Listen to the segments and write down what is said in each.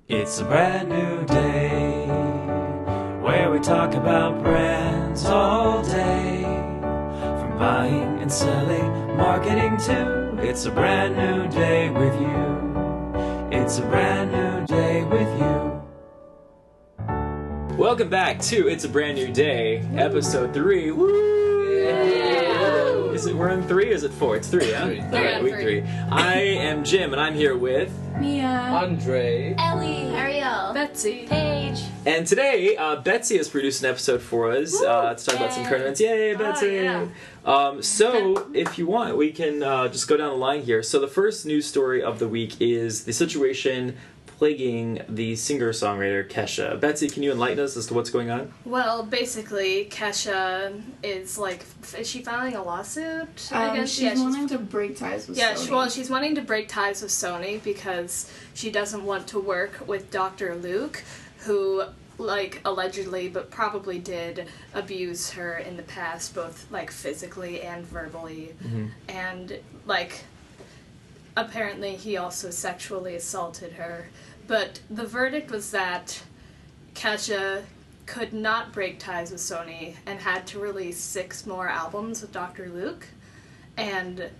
It's a brand new day where we talk about brands all day. From buying and selling, marketing too. It's a brand new day with you. It's a brand new day with you. Welcome back to It's a Brand New Day, episode 3. Woo! Yeah. Is it, we're on 3 or is it 4? It's 3, huh? Three. Alright, week 3. I am Jim and I'm here with... Mia, Andre, Ellie, Ariel, Betsy, Paige. And today, Betsy has produced an episode for us to talk about some current events. Yay, Betsy! yeah. So, if you want, we can just go down the line here. So the first news story of the week is the situation plaguing the singer-songwriter Kesha. Betsy, can you enlighten us as to what's going on? Well, basically, Kesha is she filing a lawsuit? I guess she's wanting to break ties with Sony. She's wanting to break ties with Sony because she doesn't want to work with Dr. Luke, who, allegedly, but probably did abuse her in the past, both, physically and verbally. Mm-hmm. And, apparently he also sexually assaulted her. But the verdict was that Kesha could not break ties with Sony and had to release 6 more albums with Dr. Luke. And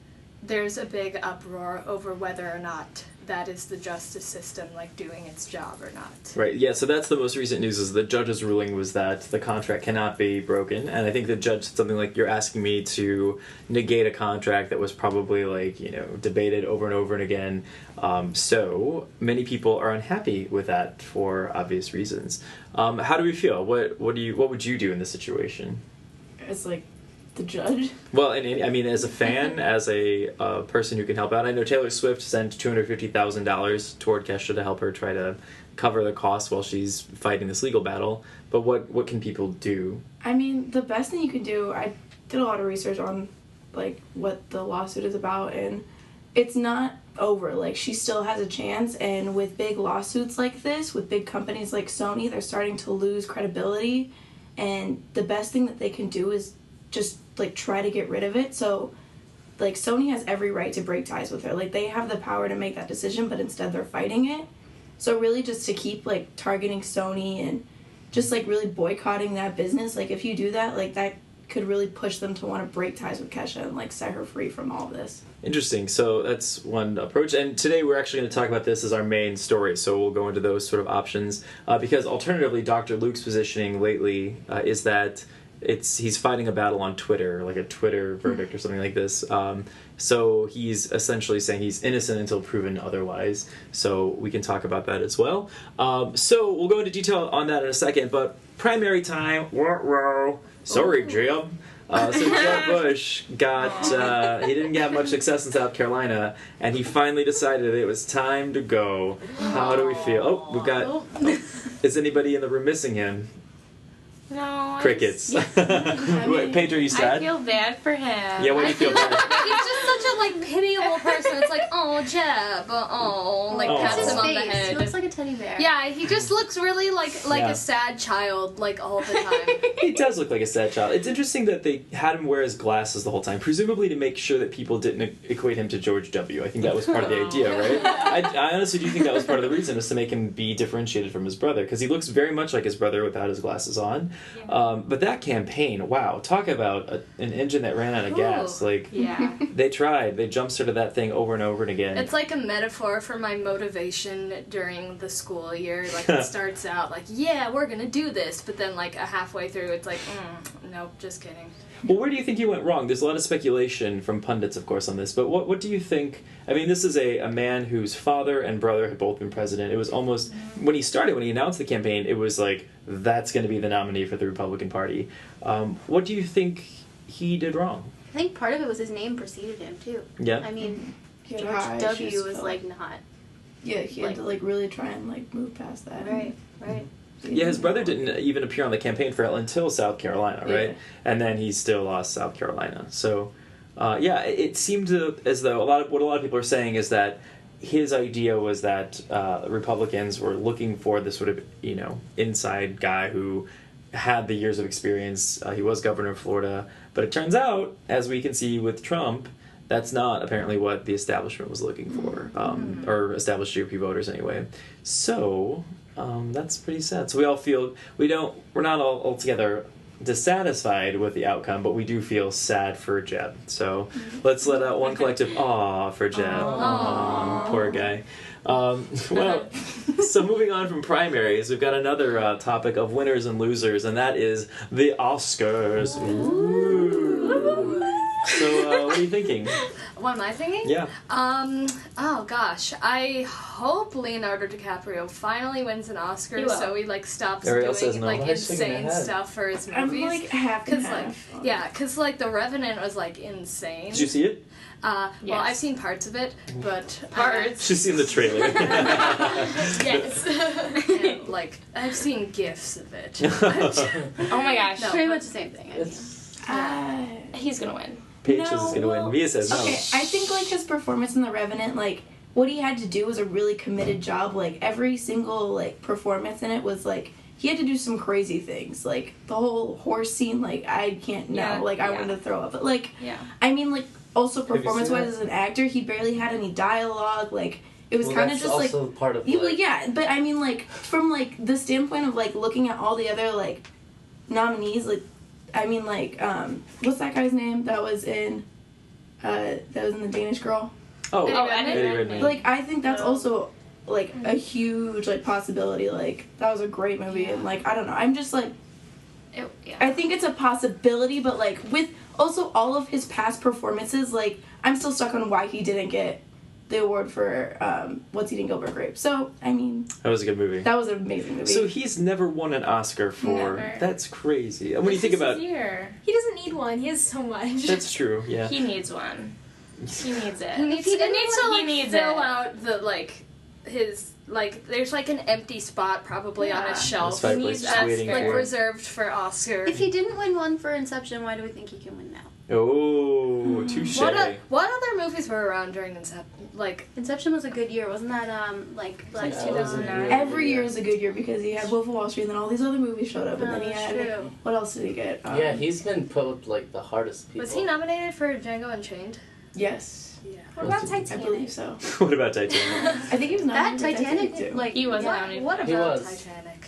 there's a big uproar over whether or not that is the justice system, doing its job or not. Right, yeah, so that's the most recent news, is the judge's ruling was that the contract cannot be broken, and I think the judge said something like, you're asking me to negate a contract that was probably, debated over and over and again, so many people are unhappy with that for obvious reasons. How do we feel? What would you do in this situation? It's the judge. Well, as a fan, as a person who can help out, I know Taylor Swift sent $250,000 toward Kesha to help her try to cover the costs while she's fighting this legal battle. But what can people do? The best thing you can do, I did a lot of research on what the lawsuit is about, and it's not over. She still has a chance, and with big lawsuits like this, with big companies like Sony, they're starting to lose credibility, and the best thing that they can do is just try to get rid of it. So Sony has every right to break ties with her. They have the power to make that decision, but instead they're fighting it. So really just to keep targeting Sony and just really boycotting that business, if you do that, that could really push them to want to break ties with Kesha and set her free from all of this. Interesting. So that's one approach. And today we're actually going to talk about this as our main story. So we'll go into those sort of options. Because alternatively, Dr. Luke's positioning lately is that he's fighting a battle on Twitter, a Twitter verdict or something like this. So he's essentially saying he's innocent until proven otherwise. So we can talk about that as well. So we'll go into detail on that in a second. But primary time, sorry, Jim. So Jeb Bush he didn't have much success in South Carolina, and he finally decided it was time to go. How do we feel? Is anybody in the room missing him? No. Crickets. Paige, are you sad? I feel bad for him. Yeah, what do you feel bad? He's just such a pitiable person. It's oh, Jeb, pats him on the head. He looks like a teddy bear. Yeah, he just looks really a sad child all the time. He does look like a sad child. It's interesting that they had him wear his glasses the whole time, presumably to make sure that people didn't equate him to George W. I think that was part of the idea, right? I honestly do think that was part of the reason, was to make him be differentiated from his brother, because he looks very much like his brother without his glasses on. Yeah. But that campaign, wow, talk about an engine that ran out of gas. Yeah. They tried. They jump-started that thing over and over and again. It's a metaphor for my motivation during the school year. It starts out yeah, we're gonna do this, but then halfway through it's nope, just kidding. Well, where do you think you went wrong? There's a lot of speculation from pundits, of course, on this, but what do you think? This is a man whose father and brother had both been president. It was almost, when he announced the campaign, it was that's going to be the nominee for the Republican Party. What do you think he did wrong? I think part of it was his name preceded him, too. Yeah. George W. was, not... Yeah, he had to, really try and, move past that. Right. Yeah, his brother didn't even appear on the campaign trail until South Carolina, right? Yeah. And then he still lost South Carolina. So, it seemed as though what a lot of people are saying is that his idea was that Republicans were looking for this sort of, inside guy who had the years of experience. He was governor of Florida. But it turns out, as we can see with Trump, that's not apparently what the establishment was looking for, or established GOP voters anyway. So that's pretty sad. So we all feel we're not all altogether dissatisfied with the outcome, but we do feel sad for Jeb. So let's let out one collective "aw" for Jeb. Aw, poor guy. Well, so moving on from primaries, we've got another topic of winners and losers, and that is the Oscars. Ooh. So, what are you thinking? What am I thinking? Yeah. Oh gosh, I hope Leonardo DiCaprio finally wins an Oscar, He will. so he like stops Ariel says doing no. like Why is she shaking insane her head? stuff for his I'm movies. like half and Cause like half. cause like The Revenant was like insane. Did you see it? Well, Yes. I've seen parts of it, but She's seen the trailer. yes, and, like I've seen gifs of it. Oh my gosh. No. Pretty much the same thing. I think. It's He's gonna win. Paige No, says it's gonna well, win. Mia says no. Okay, I think like his performance in The Revenant, like what he had to do was a really committed job. Like every single like performance in it was like he had to do some crazy things. Like the whole horse scene, like I can't know. Yeah, Like I yeah. wanted to throw up. But like Yeah. I mean like also you seen performance wise that? as an actor, he barely had any dialogue. Like it was well, kind of that's just like also part of well, like, yeah, but I mean, like, from, like, the standpoint of, like, looking at all the other, like, nominees, like, I mean, like, what's that guy's name that was in The Danish Girl? Oh, Eddie Eddie Redmayne. Redmayne. Like, I think that's also, like, a huge, like, possibility. Like, that was a great movie, and, like, I don't know, I'm just, like, I think it's a possibility, but, like, with also all of his past performances, like, I'm still stuck on why he didn't get the award for What's Eating Gilbert Grape. So, I mean, That was a good movie. that was an amazing movie. So he's never won an Oscar for. Never. That's crazy. And when you think about, Year. He doesn't need one. He has so much. that's true. Yeah. He needs one. He needs it. He needs to like He needs fill it. out the like his like there's like an empty spot probably on his shelf. That's He five needs places that's waiting like for him. reserved for Oscar. If he didn't win one for Inception, why do we think he can win now? Oh, touche. what other movies were around during Inception? Like Inception was a good year, wasn't that? Like Black Yeah, Swan? that was a 2009. really Every good year is a good year because he had Wolf of Wall Street and then all these other movies showed up and then he that's had true. what else did he get? Yeah, he's been put with like the hardest people. was he nominated for Django Unchained? Yes, Yeah. What about I Titanic? believe so. What about Titanic? I think he was That nominated for Titanic, too. like He was What, nominated. what He about was. Titanic?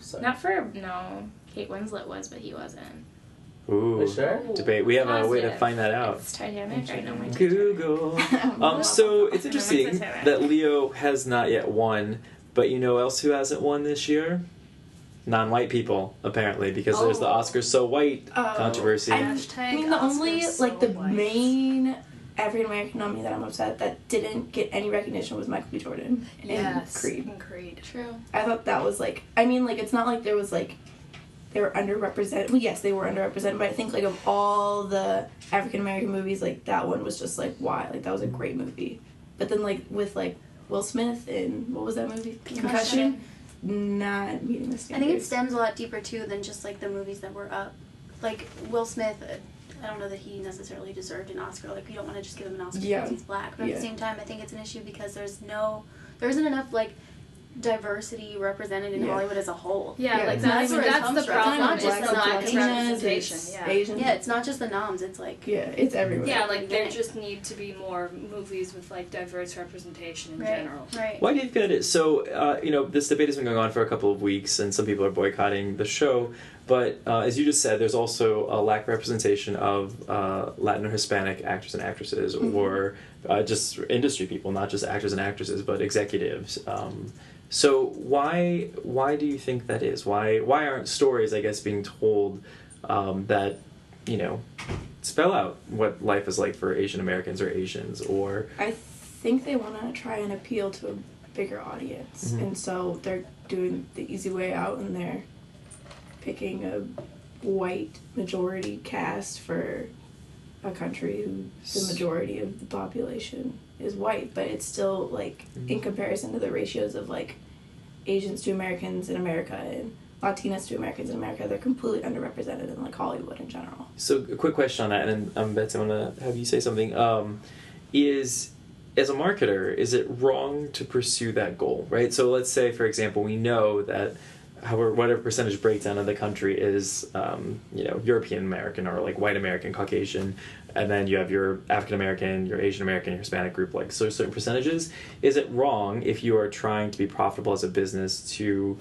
Sorry. Not for no. Kate Winslet was, but he wasn't. Ooh. Are you sure? Debate. We have a way to Positive. find that out. It's Titanic. I know my Google. So it's interesting Titanic. that Leo has not yet won, but you know else who hasn't won this year? Non-white people, apparently, because there's the Oh. Oscars so white Oh, controversy. Hashtag I mean, the only Oscars like so the white. main African American nominee that I'm upset that didn't get any recognition was Michael B. Jordan in Yes, Creed. in Creed. True. I thought that was like, I mean, like it's not like there was like they were underrepresented. Well, yes, they were underrepresented, but I think like of all the African American movies, like that one was just like why, like that was a great movie. But then like with like Will Smith in what was that movie? Concussion. Not meeting the I standards. think it stems a lot deeper too than just like the movies that were up. Like Will Smith, I don't know that he necessarily deserved an Oscar. Like you don't want to just give him an Oscar Yeah. because he's black. But at Yeah. the same time, I think it's an issue because there isn't enough like diversity represented in Yeah. Hollywood as a whole. Yeah, Yeah, like it's not that's even- that's the it's not problem. even Not just black the folks, lack of Latinas, representation. it's Yeah. Asian. Yeah, it's not just the noms. It's like Yeah, it's everywhere. Yeah, like there Beginning. just need to be more movies with like diverse representation in right, general. right. Why do you think that is? So, this debate has been going on for a couple of weeks, and some people are boycotting the show. But as you just said, there's also a lack of representation of Latin or Hispanic actors and actresses, or just industry people, not just actors and actresses, but executives. So why do you think that is? Why aren't stories, I guess, being told that spell out what life is like for Asian Americans or Asians or I think they want to try and appeal to a bigger audience, Mhm. and so they're doing the easy way out, and they're picking a white majority cast for a country who the majority of the population is white, but it's still like in comparison to the ratios of like Asians to Americans in America and Latinas to Americans in America, they're completely underrepresented in like Hollywood in general. So a quick question on that, and then Betsy, I want to have you say something. Is as a marketer, is it wrong to pursue that goal, right? So let's say, for example, we know that whatever percentage breakdown of the country is, European American or like white American, Caucasian, and then you have your African American, your Asian American, your Hispanic group, like so certain percentages. Is it wrong if you are trying to be profitable as a business to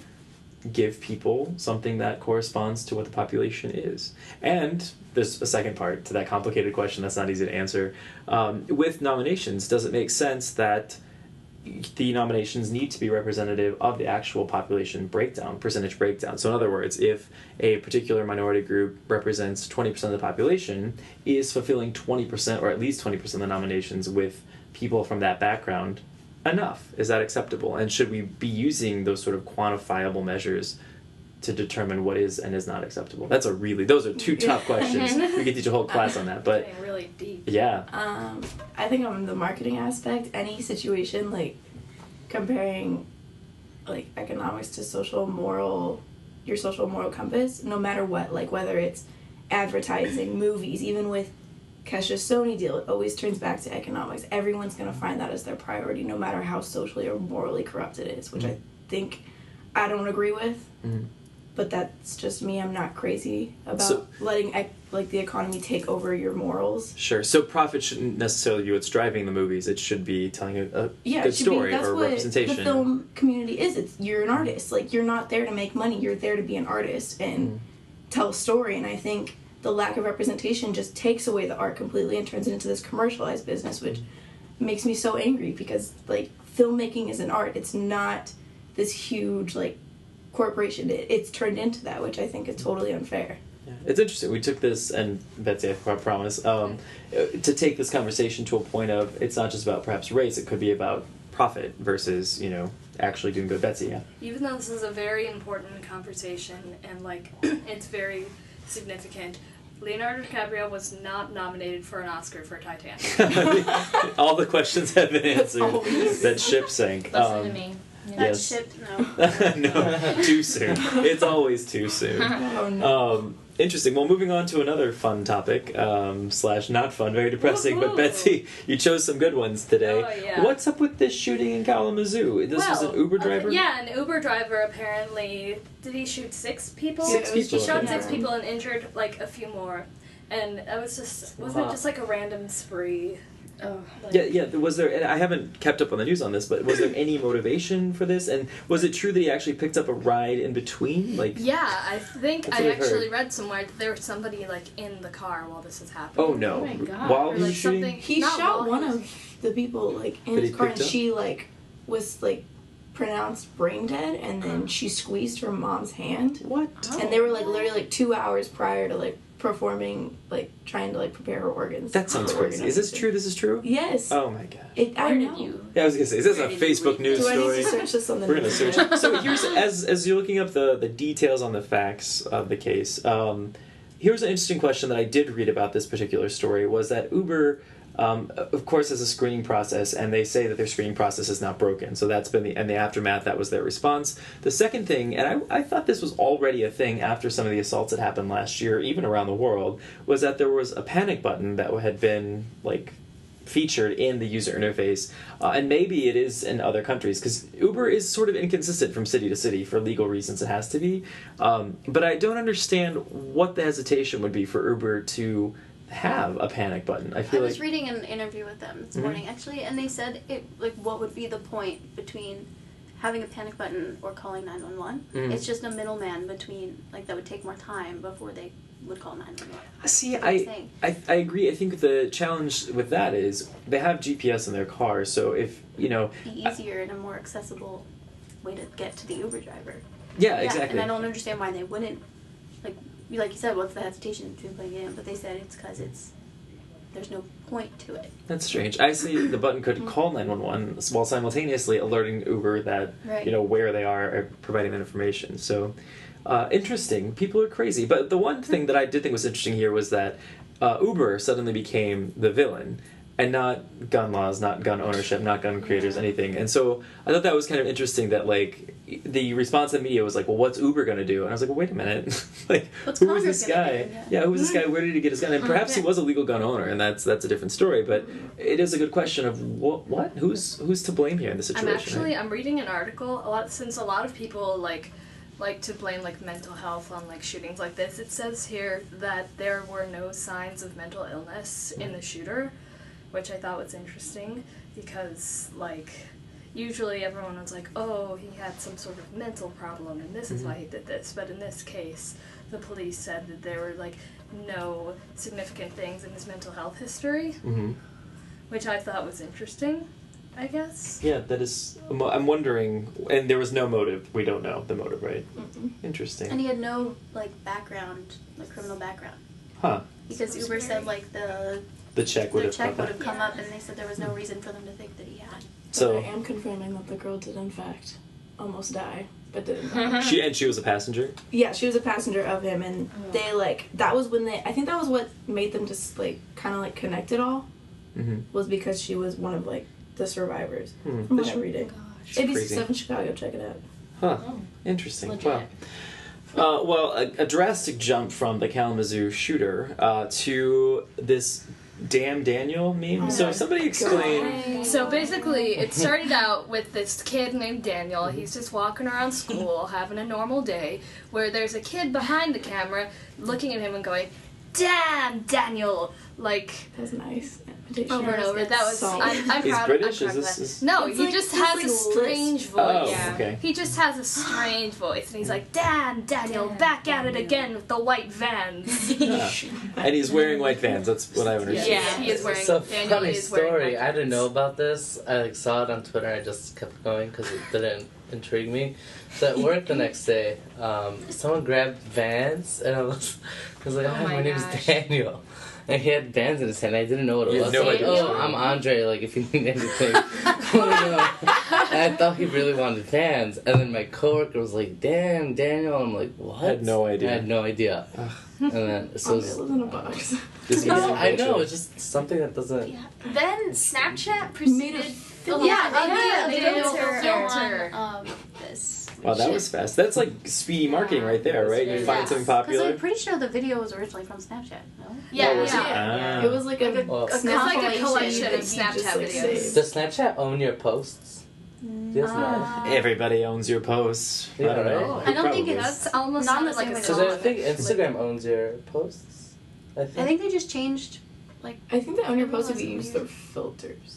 give people something that corresponds to what the population is? And there's a second part to that complicated question that's not easy to answer. With nominations, does it make sense that the nominations need to be representative of the actual population breakdown, percentage breakdown? So in other words, if a particular minority group represents 20% of the population, is fulfilling 20% or at least 20% of the nominations with people from that background enough? Is that acceptable? And should we be using those sort of quantifiable measures to determine what is and is not acceptable? Those are two tough questions. We could teach a whole class on that, but Getting really deep. yeah. I think on the marketing aspect, any situation like comparing like economics to your social moral compass, no matter what, like whether it's advertising, movies, even with Kesha's Sony deal, it always turns back to economics. Everyone's going to find that as their priority, no matter how socially or morally corrupt it is, which I think I don't agree with. But that's just me. I'm not crazy about letting the economy take over your morals. Sure. So profit shouldn't necessarily be what's driving the movies. It should be telling a good story that's or what representation. the film community is. You're an artist. Like, you're not there to make money. You're there to be an artist and tell a story. And I think the lack of representation just takes away the art completely and turns it into this commercialized business, which makes me so angry because, like, filmmaking is an art. It's not this huge, like, corporation. It's turned into that, which I think is totally unfair. Yeah. It's interesting. We took this, and Betsy, I promise, to take this conversation to a point of it's not just about perhaps race. It could be about profit versus, actually doing good. Betsy, yeah. Even though this is a very important conversation and, like, it's very significant, Leonardo DiCaprio was not nominated for an Oscar for Titanic. All the questions have been answered. That ship sank. Listen to me. That Yes. ship, no. No, too soon. It's always too soon. Oh, no. Interesting. Well, moving on to another fun topic, / not fun, very depressing. But Woohoo. Betsy, you chose some good ones today. Oh, yeah. What's up with this shooting in Kalamazoo? This was an Uber driver? Yeah, an Uber driver apparently. Did he shoot 6 people? Six it was people. He shot Yeah. 6 people and injured like a few more. And it was just, wasn't it just like a random spree? Oh. Like, Yeah. Was there? And I haven't kept up on the news on this, but was there any motivation for this? And was it true that he actually picked up a ride in between? Like, Yeah, I think That's I what I've actually read somewhere that there was somebody like in the car while this was happening. oh no! Oh my God. While Or he like was shooting, something. He not shot while one he was- of the people, like, in That his he car, and picked up? she, like, was, like, pronounced brain dead, and then she squeezed her mom's hand. what? And they were, like, literally, like, 2 hours prior to, like, performing, like, trying to, like, prepare her organs. That sounds for crazy. Is this organization. true? This is true? Yes. Oh my god! I Where know. did you? Yeah, I was gonna say, is this a Where did you Facebook read news Do I need story? to search this on the We're gonna internet? search. So here's as you're looking up the details on the facts of the case. Here's an interesting question that I did read about this particular story was that Uber, of course, has a screening process, and they say that their screening process is not broken. So that's been the aftermath. That was their response. The second thing, and I thought this was already a thing after some of the assaults that happened last year, even around the world, was that there was a panic button that had been like featured in the user interface, and maybe it is in other countries because Uber is sort of inconsistent from city to city for legal reasons. It has to be, but I don't understand what the hesitation would be for Uber to have a panic button. I I feel was like reading an interview with them this morning, actually, and they said what would be the point between having a panic button or calling 911? It's just a middleman between, like, that would take more time before they would call 911. see, That's what I'm saying. I agree. I think the challenge with that is they have GPS in their car, so if Be easier and a more accessible way to get to the Uber driver. yeah, exactly. And I don't understand why they wouldn't, like you said, what's the hesitation to putting it in? But they said it's because there's no point to it. That's strange. I see the button could call 911 while simultaneously alerting Uber that Right. where they are or providing that information. So interesting. People are crazy. But the one thing that I did think was interesting here was that Uber suddenly became the villain and not gun laws, not gun ownership, not gun creators, anything. And so I thought that was kind of interesting that like the response of the media was like, well, what's Uber going to do? And I was like, well, wait a minute. Like, What's who was Congress this gonna guy? do? Yeah, who was this guy? Where did he get his gun? And perhaps he was a legal gun owner, and that's a different story. But it is a good question of what? Who's to blame here in this situation? I'm reading an article since a lot of people like like to blame like mental health on like shootings like this. It says here that there were no signs of mental illness in the shooter, which I thought was interesting because like usually everyone was like, oh, he had some sort of mental problem and this is why he did this. But in this case, the police said that there were like no significant things in his mental health history, which I thought was interesting, I guess. Yeah, that is. I'm wondering, and there was no motive. We don't know the motive, right? Interesting. And he had no like background, like criminal background. Huh. Because Uber said like the check would have check come would up. have come up, and they said there was no reason for them to think that he had. So I am confirming that the girl did in fact almost die, but didn't die. she was a passenger. Yeah, she was a passenger of him, and they like that was when they. I think that was what made them just like kind of like connect it all. Was because she was one of like the survivors. From what I'm reading. ABC7 Chicago, check it out. Huh. Interesting. Legit. Wow. Well, a drastic jump from the Kalamazoo shooter to this Damn Daniel meme. So somebody explain. So basically, it started out with this kid named Daniel. He's just walking around school, having a normal day, where there's a kid behind the camera looking at him and going, "Damn, Daniel!" Like, That's nice. over and over. That was. So- I'm He's proud. British? I'm proud Is of this- that. No, It's he like just this, has like, a strange voice. Oh, Yeah. okay. He just has a strange voice, and he's like, "Damn, Daniel, back at it again with the white vans." Yeah. And he's wearing white Vans. That's what I understand. Yeah, he is wearing. It's a Daniel funny is wearing story. white I didn't vans. know about this. I like saw it on Twitter. I just kept going because it didn't intrigue me. So at work the next day, someone grabbed Vans, and I was like, "Hi, my my name is gosh. Daniel." And he had Vans in his hand. I didn't know what it You was. had no I was like, idea. "Oh, I'm Andre. Like, if you need anything." And I thought he really wanted Vans. And then my coworker was like, "Damn, Daniel." I'm like, "What?" I had no idea. I had no idea. And then so. It lives in a box. This I know, it's just something that doesn't. Then Snapchat Made proceeded. a They did a filter. filter on this. Wow, that was fast. That's like speedy marketing right there, right? You find something Because popular. I'm pretty sure the video was originally from Snapchat. No. Yeah, Oh, was it? yeah. Ah. It was like a Well, It's like a collection that of he just, Snapchat like, videos. saved. Does Snapchat own your posts? Do you guys know? Everybody owns your posts. Yeah, I don't know. right? I don't think Probably. it's That's almost not sounded the like same a as Because song. I think Instagram owns your posts. I I think they just changed. I think they own your posts if you use their filters.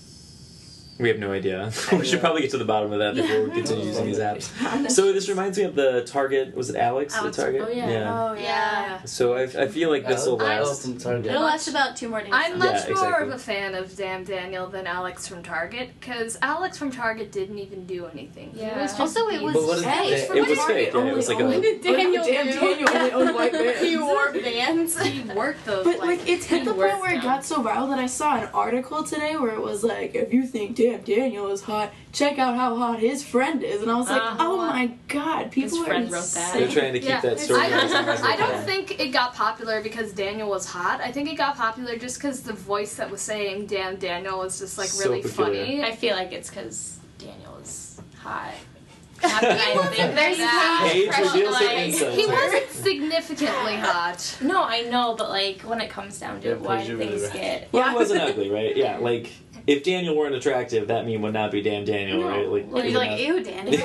We have no idea. We should probably get to the bottom of that before we continue using these apps. So this reminds me of the Target. Was it Alex? Alex, the Target. oh, yeah. Oh yeah. So I feel like this will Oh, last. from Target. It'll last about 2 more days. I'm much Yeah, more exactly. of a fan of Damn Daniel than Alex from Target, because Alex from Target didn't even do anything. Yeah. He was just Also, it was But what is fake. it? It was fake. Yeah, it was like a. Daniel Damn, knew. Daniel only owned white Vans. He wore Vans. He worked those. But like it's hit the worked point where it them. got so viral that I saw an article today where it was like, if you think Damn Daniel is hot, check out how hot his friend is. And I was like, oh my god, people His are friend wrote that. They're insane. trying to keep that story. I don't think it got popular because Daniel was hot. I think it got popular just because the voice that was saying "Damn Daniel" was just like So really peculiar. funny. I feel like it's because Daniel is hot. There's that. Age reveals her Like, insides. He wasn't significantly hot. No, I know, but like when it comes down to Yeah, it, why Paige, do you're really things right. get? Well, he wasn't ugly, right? Yeah, like if Daniel weren't attractive, that meme would not be Damn Daniel, right? Like, You'd be like, ew, Daniel.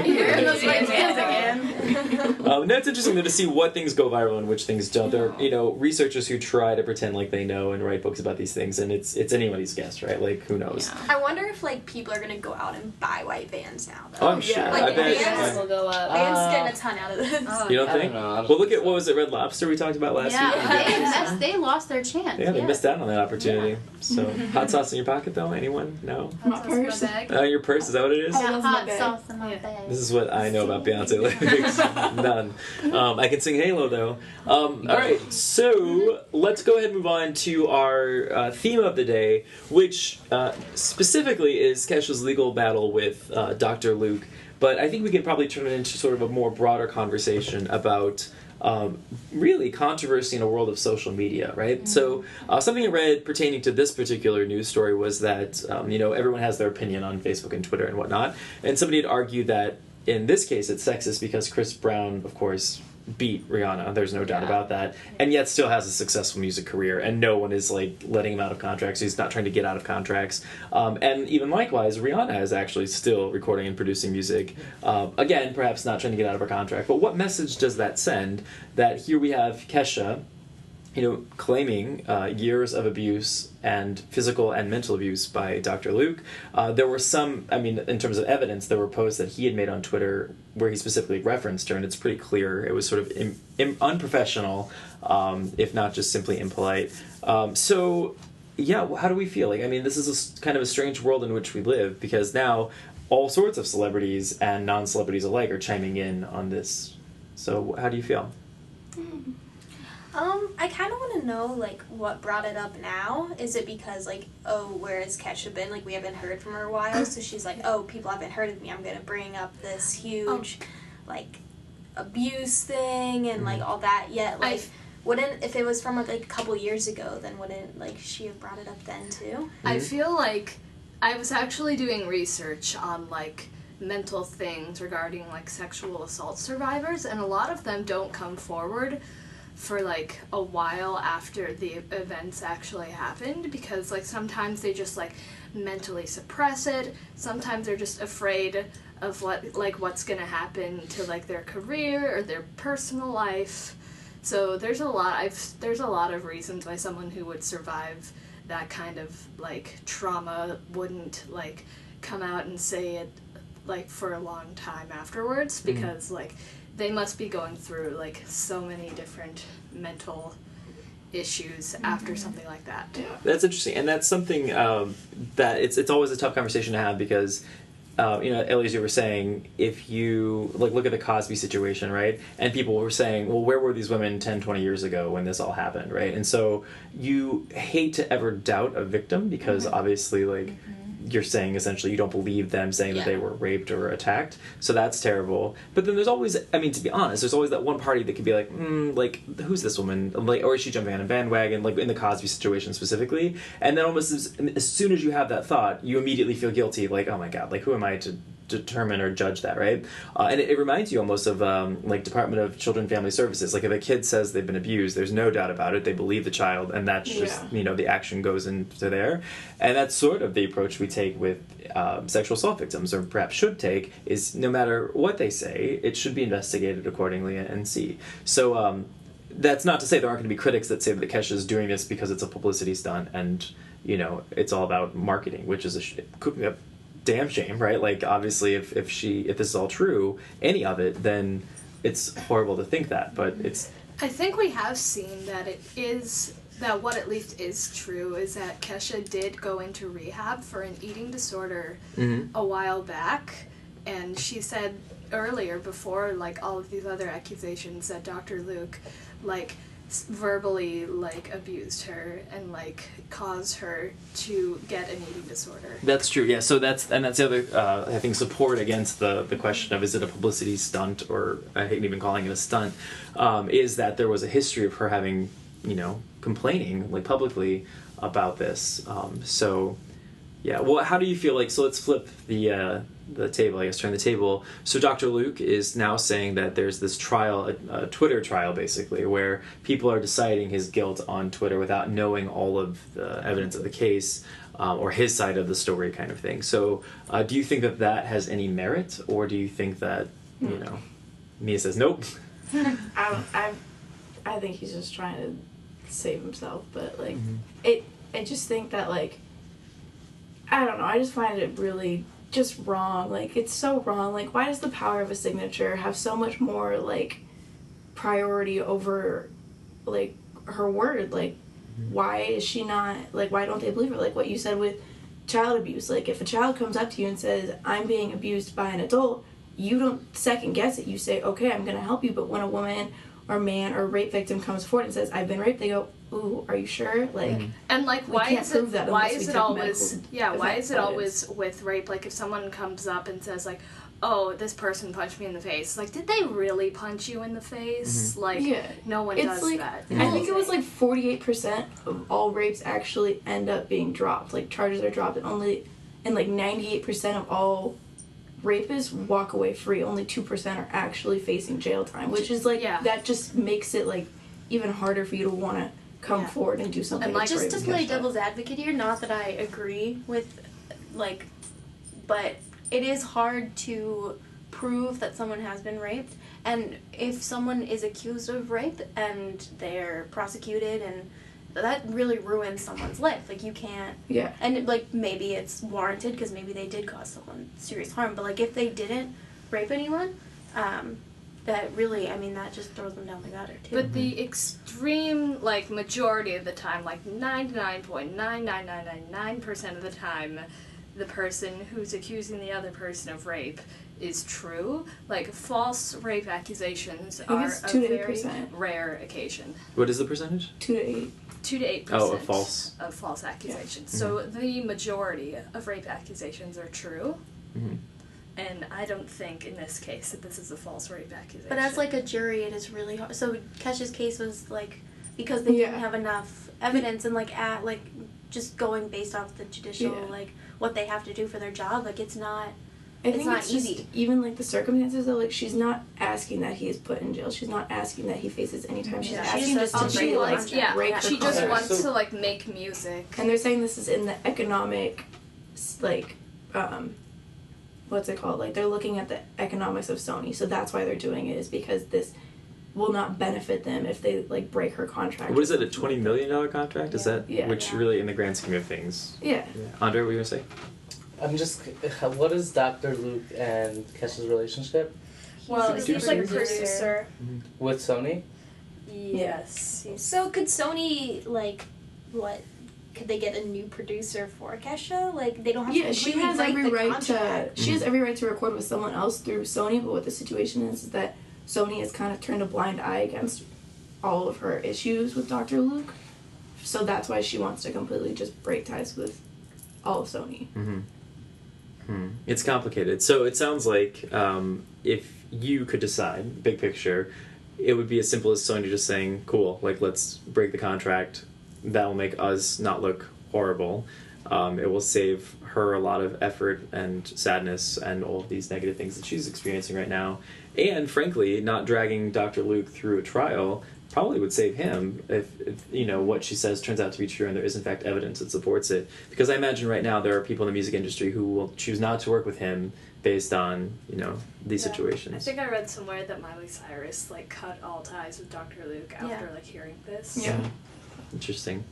You're those white Vans again. no, it's interesting though to see what things go viral and which things don't. There are, researchers who try to pretend like they know and write books about these things, and it's anybody's guess, right? Like, who knows? I wonder if like people are gonna go out and buy white Vans now. Oh, Though. I'm sure. Like, I bet. Vans will go up. Vans getting a ton out of this. You don't I think? don't know. I don't Well, look think at what was it, Red Lobster we talked about last Yeah, week? they lost their chance. Yeah, they missed out on that opportunity. So, hot sauce in your pocket though? Anyone? No? My purse. Your purse, is that what it is? Oh, Got that's my hot bag. sauce in my Yeah. bag. This is what I know about Beyonce lyrics. None. I can sing Halo though. All right, so let's go ahead and move on to our theme of the day, which specifically is Kesha's legal battle with Dr. Luke. But I think we can probably turn it into sort of a more broader conversation about really controversy in a world of social media, right? So something I read pertaining to this particular news story was that, everyone has their opinion on Facebook and Twitter and whatnot, and somebody had argued that in this case it's sexist because Chris Brown, of course, beat Rihanna. There's no doubt Yeah. about that. And yet still has a successful music career, and no one is like letting him out of contracts. He's not trying to get out of contracts. And even likewise, Rihanna is actually still recording and producing music. Again, perhaps not trying to get out of her contract. But what message does that send? That here we have Kesha, claiming years of abuse and physical and mental abuse by Dr. Luke. There were some, in terms of evidence, there were posts that he had made on Twitter where he specifically referenced her, and it's pretty clear it was sort of unprofessional, if not just simply impolite. So, yeah, how do we feel? This is kind of a strange world in which we live, because now all sorts of celebrities and non-celebrities alike are chiming in on this. So, how do you feel? I kind of want to know, what brought it up now. Is it because, where has Kesha been? We haven't heard from her a while, so she's like, oh, people haven't heard of me. I'm going to bring up this huge, abuse thing and, all that. Yet, wouldn't, if it was from, a couple years ago, then wouldn't, she have brought it up then, too? I feel like I was actually doing research on, mental things regarding, sexual assault survivors, and a lot of them don't come forward for a while after the events actually happened, because sometimes they just mentally suppress it, sometimes they're just afraid of what's gonna happen to their career or their personal life. So there's a lot of reasons why someone who would survive that kind of trauma wouldn't come out and say it for a long time afterwards, because they must be going through so many different mental issues after something like that. Yeah. That's interesting, and that's something that it's always a tough conversation to have, because Ellie, as you were saying, if you look at the Cosby situation, right, and people were saying, well, where were these women 10, 20 years ago when this all happened, right? And so you hate to ever doubt a victim, because obviously you're saying essentially you don't believe them saying that they were raped or attacked, so that's terrible. But then there's always, to be honest, there's always that one party that could be who's this woman? Or is she jumping on a bandwagon, in the Cosby situation specifically? And then almost as soon as you have that thought, you immediately feel guilty, oh my god, who am I to determine or judge that, right? And it reminds you almost of Department of Children and Family Services. If a kid says they've been abused, there's no doubt about it. They believe the child, and that's just the action goes into there. And that's sort of the approach we take with sexual assault victims, or perhaps should take, is no matter what they say, it should be investigated accordingly and see. So that's not to say there aren't going to be critics that say that Kesha is doing this because it's a publicity stunt and it's all about marketing, which is a damn shame, right? Obviously, if this is all true, any of it, then it's horrible to think that. But it's. I think we have seen that that what at least is true is that Kesha did go into rehab for an eating disorder a while back, and she said earlier, before all of these other accusations, that Dr. Luke verbally abused her and caused her to get an eating disorder. That's true, yeah. So that's the other I think support against the question of is it a publicity stunt, or I hate even calling it a stunt, is that there was a history of her having complaining publicly about this. So yeah, well, how do you feel so let's flip the table, I guess, turn the table. So Dr. Luke is now saying that there's this trial, a Twitter trial basically, where people are deciding his guilt on Twitter without knowing all of the evidence of the case, or his side of the story kind of thing. So do you think that has any merit, or do you think that, Mia says nope? I think he's just trying to save himself, but I just think that I don't know, I just find it really just wrong. It's so wrong. Why does the power of a signature have so much more priority over her word? Why is she not why don't they believe her? What you said with child abuse, if a child comes up to you and says, I'm being abused by an adult, you don't second guess it. You say, okay, I'm gonna help you. But when a woman or man or rape victim comes forward and says, I've been raped, they go, ooh, are you sure? And why is it always with rape? If someone comes up and says oh, this person punched me in the face, did they really punch you in the face? No one does that. I think it was 48% of all rapes actually end up being dropped. Charges are dropped, and 98% of all rapists walk away free. Only 2% are actually facing jail time, which is like Yeah. that just makes it like even harder for you to want to come Yeah. forward and do something. And, like, brave Just to and play catch up. devil's advocate here, not that I agree with, like, but it is hard to prove that someone has been raped. And if someone is accused of rape and they're prosecuted, and that really ruins someone's life. Like, you can't. Yeah. And, like, maybe it's warranted because maybe they did cause someone serious harm. But, like, if they didn't rape anyone, that really, I mean, that just throws them down the gutter, too. But the extreme, like, majority of the time, like 99.99999% of the time, the person who's accusing the other person of rape is true. Like, false rape accusations think are it's a 2 to very 8%. rare occasion. What is the percentage? 2 to 8. 2 to 8% Oh, of false. accusations. So the majority of rape accusations are true. Mhm. And I don't think in this case that this is a false rape accusation. But as, like, a jury, it is really hard. So Kesha's case was, like, because they didn't Yeah. have enough evidence and, like, just going based off the judicial, Yeah. like, what they have to do for their job, like, it's not. I think not it's just easy. even like the circumstances though, like she's not asking that he is put in jail. She's not asking that he faces any time. She's Yeah. asking She just just to break be the like contract. yeah, break her she just contract. wants So- to like make music. And they're saying this is in the economic, like, what's it called? Like they're looking at the economics of Sony, so that's why they're doing it, is because this will not benefit them if they like break her contract. What is it, a $20 million contract? Is that, Yeah. which Yeah. really in the grand scheme of things? Yeah. Andre, what were you going to say? I'm just. What is Dr. Luke and Kesha's relationship Well, He's a he's like a producer. producer. with Sony? Yes. he's- So could Sony could they get a new producer for Kesha? Like they don't have Yeah, to she completely has break every the right contract. to. She has every right to record with someone else through Sony. But what the situation is that Sony has kind of turned a blind eye against all of her issues with Dr. Luke. So that's why she wants to completely just break ties with all of Sony. Mm-hmm. It's complicated. So it sounds like if you could decide, big picture, it would be as simple as Sony just saying, cool, like let's break the contract. That will make us not look horrible. It will save her a lot of effort and sadness and all of these negative things that she's experiencing right now. And frankly, not dragging Dr. Luke through a trial probably would save him if you know what she says turns out to be true and there is in fact evidence that supports it. Because I imagine right now there are people in the music industry who will choose not to work with him based on, you know, these I situations. think I read somewhere that Miley Cyrus like cut all ties with Dr. Luke after like hearing this. Yeah. Interesting.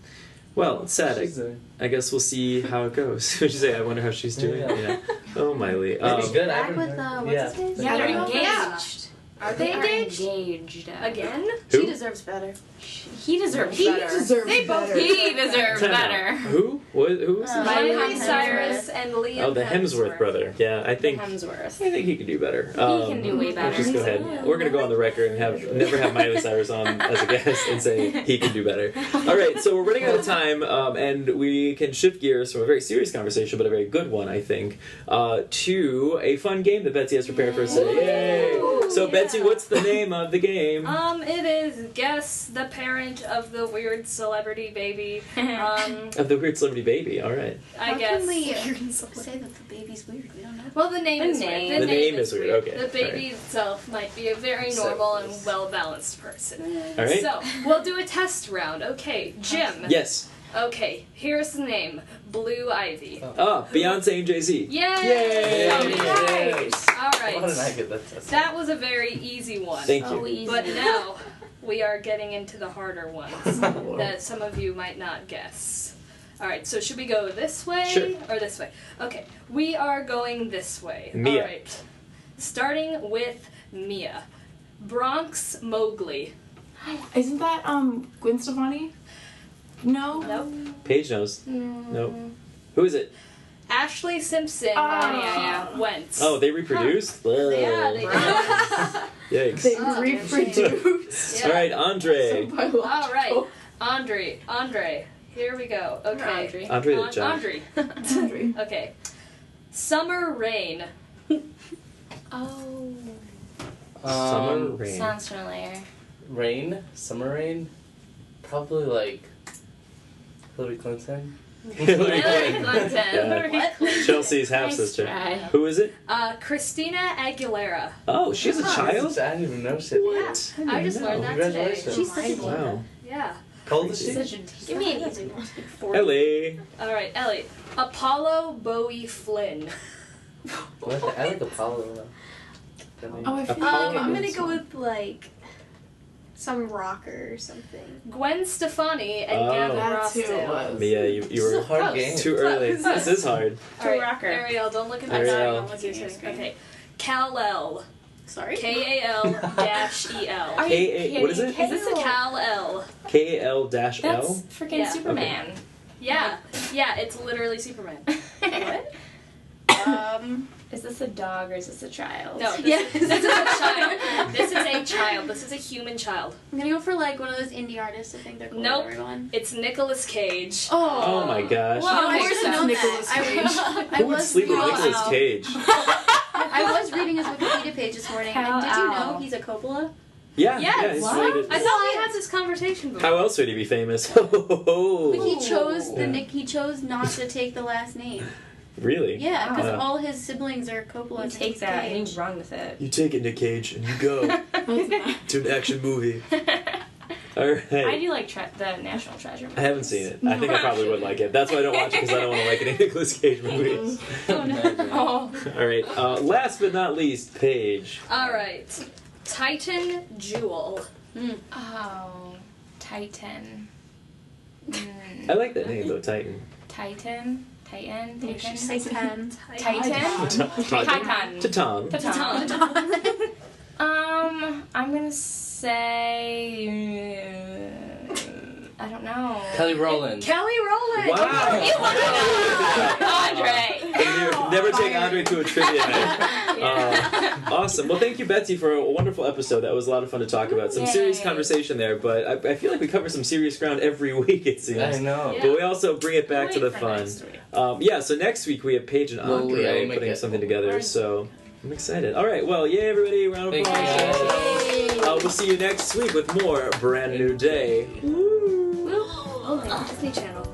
Well, it's sad. She's doing. I guess we'll see how it goes. Would you say? I wonder how she's doing. Yeah. Oh, Miley. Maybe good. I Back haven't with, heard- what's his name? Yeah, they're Yeah. engaged. Are they engaged? engaged? Again? Who? She deserves better. He deserves He better. deserves They both- better. He deserves Time out. better. Who? What? Who was this? Miley Liam Cyrus and Liam. Oh, the Hemsworth brother. Yeah, I think Hemsworth. I think he could do better. He can do way Let's better. just go ahead. We're gonna go on the record and never have Miley Cyrus on as a guest and say he can do better. All right, so we're running out of time, and we can shift gears from a very serious conversation, but a very good one, I think, to a fun game that Betsy has prepared for us today. Yay! So, Betsy, what's the name of the game? It is guess the parent of the weird celebrity baby. Of the weird celebrity baby. All right. I How guess. can we Weird say that the baby's weird? We don't know. Well, the name The is name. weird. The name is weird, okay, The baby alright. itself might be a very So- normal and well balanced person. All right. So we'll do a test round. Okay, Jim. Yes. Okay, here's the name: Blue Ivy. Ah, Beyonce and Jay-Z. Yay! Yay! All right. Why did I get that test? That was a very easy one. Thank So you. easy. But now we are getting into the harder ones that some of you might not guess. Alright, so should we go this way Sure. or this way? Okay, we are going this way. Mia. Alright. Starting with Mia. Bronx Mowgli. Isn't that Gwen Stefani? No. Nope. Paige knows. Nope. Who is it? Ashley Simpson Oh. and Pete Wentz. Oh, they reproduced? Yeah, they did. Yikes. They Oh, reproduced. Yeah. All right, Andre. Alright. Andre. Here we go. Okay. Andre the Giant. Andre. Andre. Okay. Summer Rain. Oh. Summer Rain. Sounds familiar. Rain, summer rain, probably like Hillary Clinton. Hillary Hillary Clinton. Clinton. Yeah. Chelsea's half sister. try. Who is it? Christina Aguilera. Oh, she has a child? I didn't even know she had What? I just learned that today. Congratulations. She's such a diva. Wow. Yeah. How old is she? Give me an easy one. Ellie. All right, Ellie. Apollo Bowie Flynn. What? I like Apollo. Oh, I feel Apollo. I'm gonna go with like some rocker or something. Gwen Stefani and Oh. Gavin That's who it Rossdale. was. Yeah, you This is a were hard game. too early. This is hard. All right, rocker. Ariel, don't look at my Ariel. screen. Look at your screen. Okay. Kal-El. Sorry. K-A-L-E-L. K-A, what is it? Is this a Kal-El? K-A-L-L? That's freaking Yeah. Superman. Yeah. Yeah, it's literally Superman. What? Is this a dog or is this a child? No, this, Yeah. this is a child. This is a child. This is a human child. I'm gonna go for like one of those indie artists. I think they're cool. Nope. Everyone. It's Nicolas Cage. Oh my gosh. Well, Of I course should it's know Nicolas that. Cage. I Who would was sleep with reading- Nicolas Cage? I was reading his Wikipedia page this morning, and did you know Kal-El. he's a Coppola? Yeah, Yes. yeah, he's What? related. I thought we had this conversation before. How else would he be famous? But he chose Yeah. He chose not to take the last name. Really? Yeah, because Wow. all his siblings are Coppola. You take that and you run with it. You take it, Nick Cage, and you go to an action movie. All right. I do like the National Treasure. I haven't seen it. I think I probably would like it. That's why I don't watch it, because I don't want to like any Nicolas Cage movies. Oh. All right. Last but not least, Paige. All right. Titan Jewel. Oh. Titan. I like that name though, Titan. Titan. Titan. Titan. Titan. Titan. Titan. Titan. Titan. I'm gonna say. I don't know. Kelly Rowland. Kelly Rowland. Wow. You won it. Andre. Never take Andre to a trivia night. Awesome. Well, thank you, Betsy, for a wonderful episode. That was a lot of fun to talk about. Some serious Yay. conversation there, but I feel like we cover some serious ground every week, it seems. I know. Yeah. But we also bring it back to the fun. So next week we have Paige and Well, we Andre will make putting it. something together, so I'm excited. All right, well, yay, everybody. Round of Thank applause. you. We'll see you next week with more Brand New Day. Oh, Disney Channel.